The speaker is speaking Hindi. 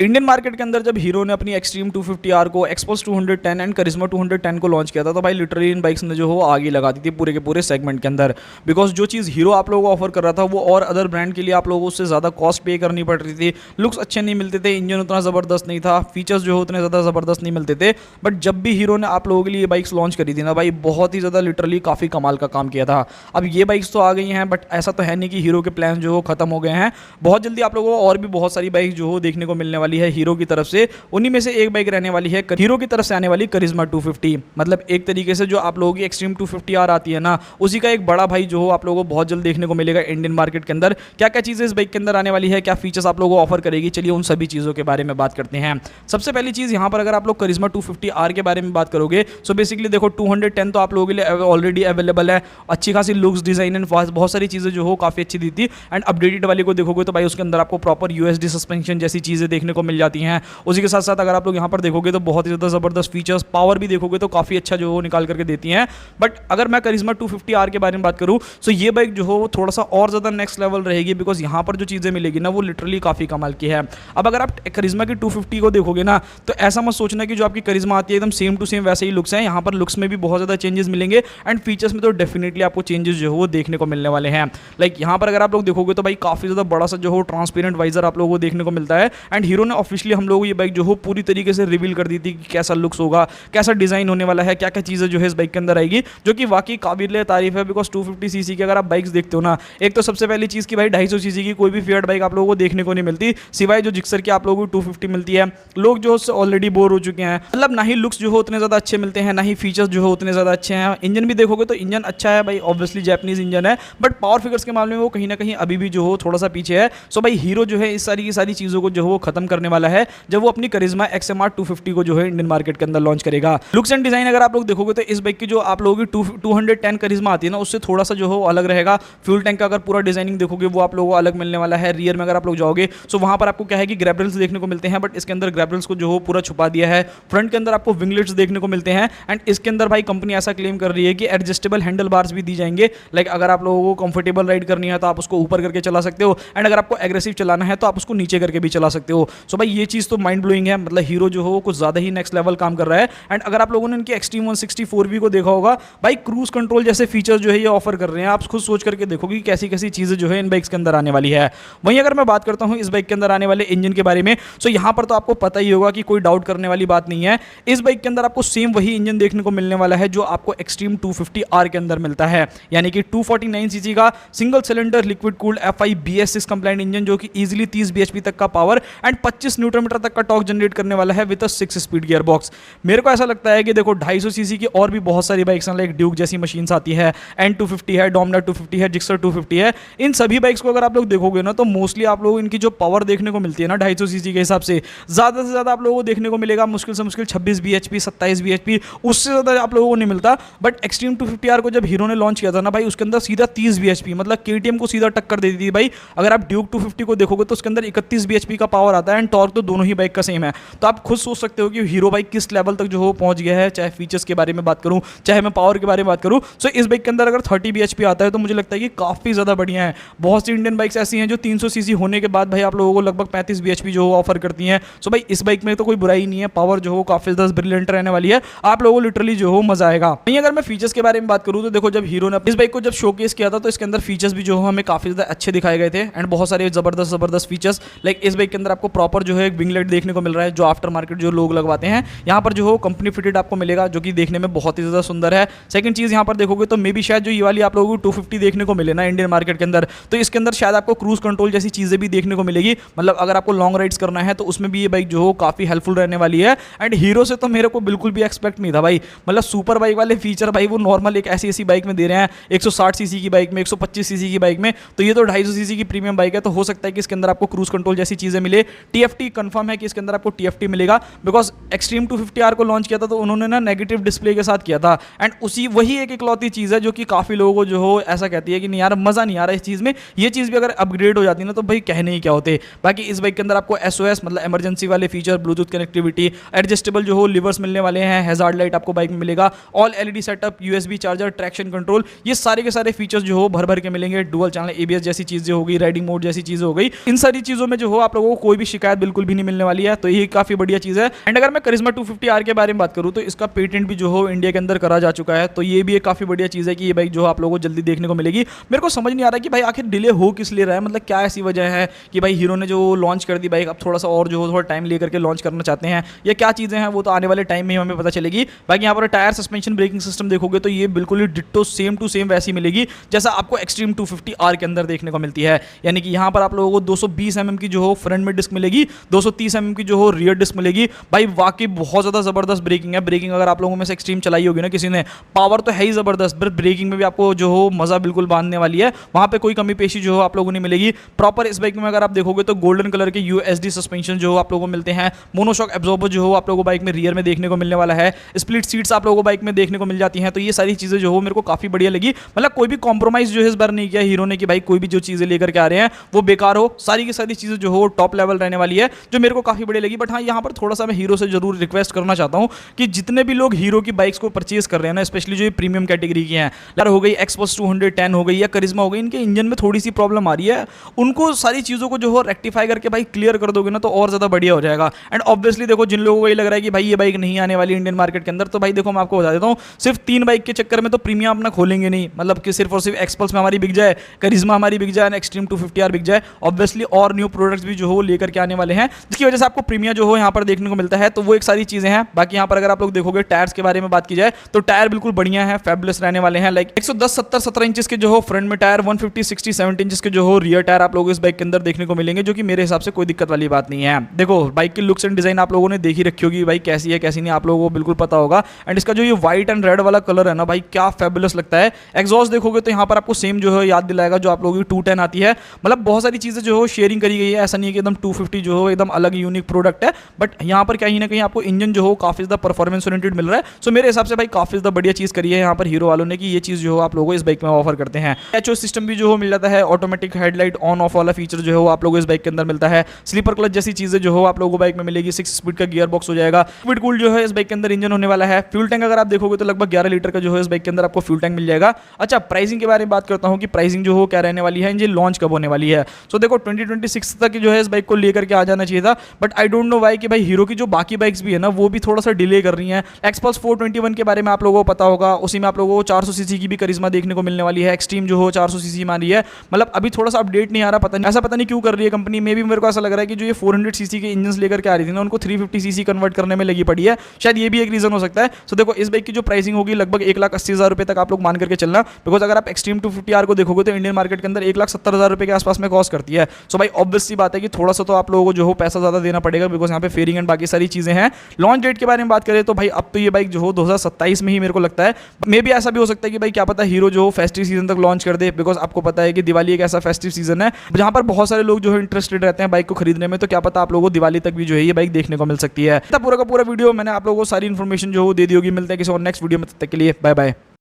इंडियन मार्केट के अंदर जब हीरो ने अपनी एक्सट्रीम 250R को, एक्सपोज 210 एंड करिश्मा 210 को लॉन्च किया था, तो भाई लिटरली इन बाइक्स ने जो हो आगे लगा दी थी पूरे के पूरे सेगमेंट के अंदर। बिकॉज जो चीज़ हीरो आप लोगों को ऑफर कर रहा था वो और अदर ब्रांड के लिए आप लोगों को उससे ज़्यादा कॉस्ट पे करनी पड़ रही थी, लुक्स अच्छे नहीं मिलते थे, इंजन उतना ज़बरदस्त नहीं था, फीचर्स जो उतने ज़्यादा ज़बरदस्त नहीं मिलते थे। बट जब भी हीरो ने आप लोगों के लिए बाइक्स लॉन्च करी थी ना भाई, बहुत ही ज़्यादा लिटरली काफ़ी कमाल का काम किया था। अब ये बाइक्स तो आ गई हैं, बट ऐसा तो है नहीं कि हीरो के प्लान जो हो खत्म हो गए हैं। बहुत जल्दी आप लोगों को और भी बहुत सारी बाइक जो हो देखने को मिलने वाली है हीरो की तरफ से। उन्हीं में से एक बाइक रहने वाली है हीरो की तरफ से आने वाली करिश्मा 250। मतलब एक तरीके से जो आप लोगों की एक्सट्रीम 250R आती है ना, उसी का एक बड़ा भाई जो हो आप लोगों को बहुत जल्द देखने को मिलेगा इंडियन मार्केट के अंदर। क्या क्या चीज़ें इस बाइक के अंदर आने वाली है, क्या फीचर्स आप लोगों को ऑफर करेगी, चलिए उन सभी चीज़ों के बारे में बात करते हैं। सबसे पहली चीज़ यहाँ पर अगर आप लोग करिश्मा 250R के बारे में बात करोगे, सो बेसिकली देखो 210 तो आप लोगों के लिए ऑलरेडी अवेलेबल है। अच्छी खासी लुक्स, डिजाइन एंड बहुत सारी चीज़ें जो हो काफ़ी अच्छी दी थी। एंड अपडेटेड वाली को देखोगे तो भाई उसके अंदर आपको प्रॉपर USD सस्पेंशन जैसी चीज़ें देखने को मिल जाती हैं। उसी के साथ साथ अगर आप लोग यहाँ पर देखोगे तो बहुत ही ज़्यादा ज़बरदस्त फीचर्स, पावर भी देखोगे तो काफ़ी अच्छा जो हो निकाल करके देती हैं। बट अगर मैं करिश्मा 250R के बारे में बात करूँ, सो ये बाइक जो हो वो थोड़ा सा और ज़्यादा नेक्स्ट लेवल रहेगी। बिकॉज यहाँ पर जो चीज़ें मिलेगी ना वो लिटरली काफ़ी कमाल की है। अब अगर आप करिश्मा की 250 को देखोगे ना, तो ऐसा मत सोचना कि जो आपकी करिश्मा आती है एकदम सेम टू सेम वैसे ही लुक्स हैं। यहाँ पर लुक्स में भी बहुत ज़्यादा चेंजेस मिलेंगे एंड फीचर्स में तो डेफिनेटली आपको चेंजेस जो हो वो देखने को मिलने वाले हैं। लाइक यहाँ पर अगर आप लोग देखोगे तो भाई काफ़ी ज़्यादा बड़ा सा जो हो ट्रांसपेरेंट वाइजर आप लोगों को देखने को मिलता है। एंड हीरो ने ऑफिशियली हम लोगों को ये बाइक जो हो पूरी तरीके से रिवील कर दी थी कि कैसा लुक्स होगा, कैसा डिजाइन होने वाला है, क्या क्या चीज़ें जो है इस बाइक के अंदर आएगी, जो कि वाकई काबिल तारीफ है। बिकॉज 250cc की अगर आप बाइक्स देखते हो ना, एक तो सबसे पहली चीज़ कि भाई 250cc की कोई भी फिएट बाइक आप लोगों को देखने को नहीं मिलती, सिवाय जो जिक्सर की आप लोगों को 250 मिलती है। लोग जो उससे ऑलरेडी बोर हो चुके हैं। मतलब ना ही लुक्स जो हो उतने ज़्यादा अच्छे मिलते हैं, ना ही फीचर्स जो हो उतने ज़्यादा अच्छे हैं। इंजन भी देखोगे तो इंजन अच्छा है भाई, ऑब्वियसली जैपनीज इंजन है, बट पावर फिगर्स के मामले में वो कहीं ना कहीं अभी भी जो हो थोड़ा सा पीछे है। सो भाई हीरो जो है इस सारी की सारी चीज़ों को जो हो खत्म करने वाला है जब वो अपनी करिश्मा XMR 250 को जो है इंडियन मार्केट के अंदर लॉन्च करेगा। लुक्स एंड डिजाइन अगर आप लोग देखोगे तो इस बाइक की जो आप लोगों की 210 करिश्मा आती है ना, उससे थोड़ा सा जो हो अलग रहेगा। फ्यूल टैंक का अगर पूरा डिजाइनिंग देखोगे वो आप लोगों को अलग मिलने वाला है। रियर में अगर आप लोग जाओगे सो वहां पर आपको क्या है कि ग्रैबल्स देखने को मिलते हैं, बट इसके अंदर ग्रैबल्स को जो हो पूरा छुपा दिया है। फ्रंट के अंदर आपको विंगलेट्स देखने को मिलते हैं एंड इसके अंदर भाई कंपनी ऐसा क्लेम कर रही है कि एडजस्टेबल हैंडल बार्स भी दी जाएंगे। लाइक अगर आप लोगों को कंफर्टेबल राइड करनी है तो आप उसको ऊपर करके चला सकते हो, एंड अगर आपको एग्रेसिव चलाना है तो आप उसको नीचे करके भी चला सकते हो। सो भाई ये चीज़ तो माइंड ब्लोइंग है। मतलब हीरो जो हो कुछ ज़्यादा ही नेक्स्ट लेवल काम कर रहा है। एंड अगर आप लोगों ने इनकी एक्सट्रीम 164V को देखा होगा, भाई क्रूज कंट्रोल जैसे फीचर्स जो है ये ऑफर कर रहे हैं। आप खुद सोच करके देखोगे कि कैसी कैसी चीज़ें जो है इन बाइक्स के अंदर आने वाली है। वहीं अगर मैं बात करता हूँ इस बाइक के अंदर आने वाले इंजन के बारे में, सो यहाँ पर तो आपको पता ही होगा कि कोई डाउट करने वाली बात नहीं है। इस बाइक के अंदर आपको सेम वही इंजन देखने को मिलने वाला है जो आपको एक्सट्रीम 250R के अंदर मिलता है, यानी कि 249cc का single cylinder liquid cooled FI BS6 complaint engine, जो कि इजीली 30 bhp तक का पावर एंड 25 न्यूटन तक का टॉर्क जनरेट करने वाला है विद 6 स्पीड गियर बॉक्स। मेरे को ऐसा लगता है कि देखो 250cc की और भी बहुत सारी बाइक्स हैं, लाइक ड्यूक जैसी मशीन्स आती है, N250 है, डोमिनार 250 है, जिक्सर 250 है। इन सभी बाइक्स को अगर आप लोग देखोगे ना तो मोस्टली आप लोग इनकी जो पावर देखने को मिलती है ना 250cc के हिसाब से ज़्यादा आप लोगों को देखने को मिलेगा मुश्किल से मुश्किल 26 bhp 27 bhp, उससे ज़्यादा आप लोगों को नहीं मिलता। बट एक्सट्रीम 250R को जब हीरो ने लॉन्च किया था ना भाई, उसके अंदर सीधा 30 bhp, मतलब KTM को सीधा टक्कर दे दी थी भाई। अगर आप ड्यूक 250 को देखोगे तो उसके अंदर 31 bhp का पावर आता है एंड टॉर्क तो दोनों ही बाइक का सेम है। तो आप खुद सोच सकते हो कि हीरो बाइक किस लेवल तक जो हो पहुंच गया है, चाहे फीचर्स के बारे में बात करूं, चाहे मैं पावर के बारे में बात करूं। सो इस बाइक के अंदर अगर 30 bhp आता है तो मुझे लगता है कि काफ़ी ज़्यादा बढ़िया है। बहुत सी इंडियन बाइक्स ऐसी हैं जो 300cc होने के बाद भाई आप लोगों को लगभग 35 bhp जो हो ऑफर करती हैं। सो भाई इस बाइक में तो कोई बुराई नहीं है, पावर जो हो काफ़ी ज़्यादा ब्रिलियंट रहने वाली है, आप लोगों को लिटरली जो हो मजा आएगा। वहीं अगर मैं फीचर्स के बारे में बात करूँ तो देखो जब हीरो ने इस बाइक को जब शोकेस किया था तो इसके अंदर फीचर्स भी जो हो हमें काफ़ी ज़्यादा अच्छे दिखाए गए थे एंड बहुत सारे ज़बरदस्त फीचर्स। लाइक इस बाइक के अंदर आपको प्रॉपर जो है एक विंगलेट देखने को मिल रहा है जो आफ्टर मार्केट जो लोग लगवाते हैं। यहाँ पर जो हो कंपनी फिटेड आपको मिलेगा जो कि देखने में बहुत ही ज़्यादा सुंदर है। सेकंड चीज़ यहाँ पर देखोगे तो मे भी शायद जो ये वाली आप लोगों को 250 देखने को मिले ना इंडियन मार्केट के अंदर, तो इसके अंदर शायद आपको क्रूज कंट्रोल जैसी चीज़ें भी देखने को मिलेगी। मतलब अगर आपको लॉन्ग राइड्स करना है तो उसमें भी ये बाइक जो हो काफ़ी हेल्पफुल रहने वाली है। एंड हीरो से तो मेरे को बिल्कुल भी एक्सपेक्ट नहीं था भाई। मतलब सुपर बाइक वाले फीचर भाई वो नॉर्मल एक ऐसी बाइक में दे रहे हैं, 160cc की बाइक में, 125cc की बाइक में, तो ये तो 250cc की प्रीमियम बाइक है। तो हो सकता है कि इसके अंदर आपको क्रूज कंट्रोल जैसी चीज़ें मिले। TFT कंफर्म है कि इसके अंदर आपको TFT मिलेगा, बिकॉज एक्सट्रीम 250R को लॉन्च किया था तो उन्होंने ना नेगेटिव डिस्प्ले के साथ किया था एंड उसी वही एक इकलौती चीज़ है जो कि काफ़ी लोगों को जो हो ऐसा कहती है कि नहीं यार मज़ा नहीं आ रहा इस चीज़ में। ये चीज़ भी अगर अपग्रेड हो जाती है ना तो भाई कहने ही क्या होते। बाकी इस बाइक के अंदर आपको SOS मतलब इमरजेंसी वाले फीचर, ब्लूटूथ कनेक्टिविटी, एडजस्टेबल जो हो लिवर्स मिलने वाले हैं, हैजार्ड लाइट आपको बाइक में मिलेगा, all LED setup, USB charger, traction control, ये सारे के सारे फीचर्स जो हो भर भर के मिलेंगे। डुअल चैनल ABS जैसी चीज़ें हो गई, राइडिंग मोड जैसी चीज़ें हो गई। इन सारी चीज़ों में जो हो आप लोगों को कोई भी शिकायत शिकायत बिल्कुल भी नहीं मिलने वाली है, तो ये काफ़ी बढ़िया चीज़ है। एंड अगर मैं करिश्मा 250R के बारे में बात करूँ तो इसका पेटेंट भी जो हो इंडिया के अंदर करा जा चुका है, तो ये भी एक काफ़ी बढ़िया चीज़ है कि ये बाइक जो आप लोगों को जल्दी देखने को मिलेगी। मेरे को समझ नहीं आ रहा कि भाई आखिर डिले हो किस लिए रहा है, मतलब क्या ऐसी वजह है कि भाई हीरो ने जो लॉन्च कर दी बाइक अब थोड़ा सा और जो हो थोड़ा टाइम लेकर के लॉन्च करना चाहते हैं, या क्या चीज़ें हैं वो तो आने वाले टाइम में ही हमें पता चलेगी। बाकी यहाँ पर टायर, सस्पेंशन, ब्रेकिंग सिस्टम देखोगे तो ये बिल्कुल ही डिट्टो सेम टू सेम वैसी मिलेगी जैसा आपको एक्सट्रीम 250R के अंदर देखने को मिलती है। यानी कि यहाँ पर आप लोगों को 220 mm की जो हो फ्रंट में डिस्क मिलेगी, 230 mm की जो हो रियर डिस्क मिलेगी। भाई वाकई बहुत ज़्यादा ज़बरदस्त ब्रेकिंग है। ब्रेकिंग अगर आप लोगों में से एक्सट्रीम चलाई होगी ना किसी ने, पावर तो है ही ज़बरदस्त, बट ब्रेकिंग में भी आपको जो हो मज़ा बिल्कुल बांधने वाली है। वहाँ पे कोई कमी पेशी जो हो आप लोगों ने मिलेगी। प्रॉपर इस बाइक में अगर आप देखोगे तो गोल्डन कलर के USD सस्पेंशन जो आप लोगों को मिलते हैं। मोनोशॉक एब्जॉर्बर जो हो आप लोगों को बाइक में रियर में देखने को मिलने वाला है। स्प्लिट सीट्स आप लोगों को बाइक में देखने को मिल जाती हैं। तो ये सारी चीज़ें जो हो मेरे को काफ़ी बढ़िया लगी। मतलब कोई भी कॉम्प्रोमाइज़ जो है इस बार नहीं किया हीरो ने कि भाई कोई भी जो चीज़ें लेकर के आ रहे हैं वो बेकार हो। सारी की सारी चीज़ें जो हो टॉप लेवल रहने वाली है, जो मेरे को काफ़ी बढ़िया लगी। बट हाँ, यहाँ पर थोड़ा सा मैं हीरो से जरूर रिक्वेस्ट करना चाहता हूँ कि जितने भी लोग हीरो की बाइक्स को परचेज कर रहे हैं ना, स्पेशली जो ये प्रीमियम कैटेगरी की हैं, यार हो गई एक्सपल्स 210 हो गई या करिश्मा हो गई, इनके इंजन में थोड़ी सी प्रॉब्लम आ रही है। उनको सारी चीज़ों को जो हो रेक्टिफाई करके भाई क्लियर कर दोगे ना तो और ज़्यादा बढ़िया हो जाएगा। एंड ऑब्वियसली देखो, जिन लोगों को ये लग रहा है कि भाई ये बाइक नहीं आने वाली इंडियन मार्केट के अंदर, तो भाई देखो मैं आपको बता देता हूँ, सिर्फ 3 बाइक के चक्कर में तो प्रीमियम अपना खोलेंगे नहीं। मतलब कि सिर्फ और सिर्फ एक्सपल्स में हमारी बिक जाए, करिश्मा हमारी बिक जाए, एक्सट्रीम 250R बिक जाए, ऑब्वियसली और न्यू प्रोडक्ट्स भी जो हो लेकर के आने वाले हैं, जिसकी वजह से आपको प्रीमियम जो हो यहाँ पर देखने को मिलता है। तो वो एक सारी चीज़ें हैं। बाकी यहाँ पर अगर आप लोग देखोगे टायर्स के बारे में बात की जाए तो टायर बिल्कुल बढ़िया है, फैबुलस रहने वाले हैं। लाइक 110, 70, 17 इंचेस के जो हो फ्रंट में टायर, 150, 60, 70 इंचेस के जो हो रियर टायर आप लोगों को इस बाइक के अंदर देखने को मिलेंगे, जो कि मेरे हिसाब से कोई दिक्कत वाली बात नहीं है। देखो बाइक की लुक्स एंड डिजाइन आप लोगों ने देखी रखी होगी, भाई कैसी है कैसी नहीं आप लोगों को बिल्कुल पता होगा। एंड इसका जो ये व्हाइट एंड रेड वाला कलर है ना भाई, क्या फैबुलस लगता है। एग्जॉस्ट देखोगे तो यहाँ पर आपको सेम जो है याद दिलाएगा जो आप लोगों की 210 आती है। मतलब बहुत सारी चीज़ें जो हो शेयरिंग करी गई है, ऐसा नहीं है कि एकदम 250 जो हो एकदम अलग यूनिक प्रोडक्ट है। बट यहाँ पर कहीं ना कहीं आपको इंजन जो हो काफ़ी ज़्यादा परफॉर्मेंस ओरिएंटेड मिल रहा है। सो मेरे हिसाब से भाई काफ़ी ज़्यादा बढ़िया चीज़ करी है यहाँ पर हीरो वालों ने कि ये चीज़ जो हो आप लोगों को इस बाइक में ऑफर करते हैं। HO सिस्टम भी जो हो मिल जाता है, ऑटोमेटिक हेडलाइट ऑन ऑफ वाला फीचर जो है वो आप लोगों को इस बाइक के अंदर मिलता है। स्लीपर क्लच जैसी चीज़ें जो हो आप लोगों को बाइक में मिलेगी। 6 स्पीड का गियर बॉक्स हो जाएगा। लिक्विड कूल्ड जो है इस बाइक के अंदर इंजन होने वाला है। फ्यूल टैंक अगर आप देखोगे तो लगभग 11 लीटर का जो है इस बाइक के अंदर आपको फ्यूल टैंक मिल जाएगा। अच्छा, प्राइसिंग के बारे में बात करता हूँ कि प्राइसिंग जो हो क्या रहने वाली है, ये लॉन्च कब होने वाली है। सो देखो 2026 तक जो है इस बाइक को लेकर के आ जाना चाहिए था, but I don't know why कि भाई हीरो की जो बाकी बाइक्स भी है ना वो भी थोड़ा सा डिले कर रही हैं। एक्सपल्स 421 के बारे में आप लोगों को पता होगा, उसी में आप लोगों को 400 सीसी की भी करिश्मा देखने को मिलने वाली है। एक्सट्रीम जो हो 400 सीसी मान रही है। मतलब अभी थोड़ा सा अपडेट नहीं आ रहा, पता नहीं ऐसा पता नहीं क्यों कर रही है कंपनी में भी। मेरे को ऐसा लग रहा है कि जो ये 400 सीसी के इंजन लेकर के आ रही थी ना, उनको 350 सीसी कन्वर्ट करने में लगी पड़ी है, शायद ये भी एक रीजन हो सकता है। सो देखो इस बाइक की जो प्राइसिंग होगी लगभग 1,80,000 रुपये तक आप लोग मान करके चलना, बिकॉज अगर आप एक्सट्रीम 250R को देखोगे तो इंडियन मार्केट के अंदर 1,70,000 रुपये के आसपास में कॉस्ट करती है। सो भाई ऑब्वियस सी बात है कि थोड़ा सा तो आप लोगों को जो हो पैसा ज़्यादा देना पड़ेगा, बिकॉज यहाँ पे फेयरिंग एंड बाकी सारी चीज़ें हैं। लॉन्च डेट के बारे में बात करें तो भाई अब तो ये बाइक जो हो 2027 में ही मेरे को लगता है। मे भी ऐसा भी हो सकता है कि भाई क्या पता हीरो जो हो फेस्टिव सीजन तक लॉन्च कर दे, बिकॉज आपको पता है कि दिवाली एक ऐसा फेस्टिव सीजन है जहाँ पर बहुत सारे लोग जो है इंटरेस्टेड रहते हैं बाइक को खरीदने में। तो क्या पता आप लोगों को दिवाली तक भी जो है ये बाइक देखने को मिल सकती है। पूरा का पूरा वीडियो मैंने आप लोगों को सारी इन्फॉर्मेशन जो दे दी होगी। मिलता है किसी और नेक्स्ट वीडियो में, तब तक के लिए बाय बाय।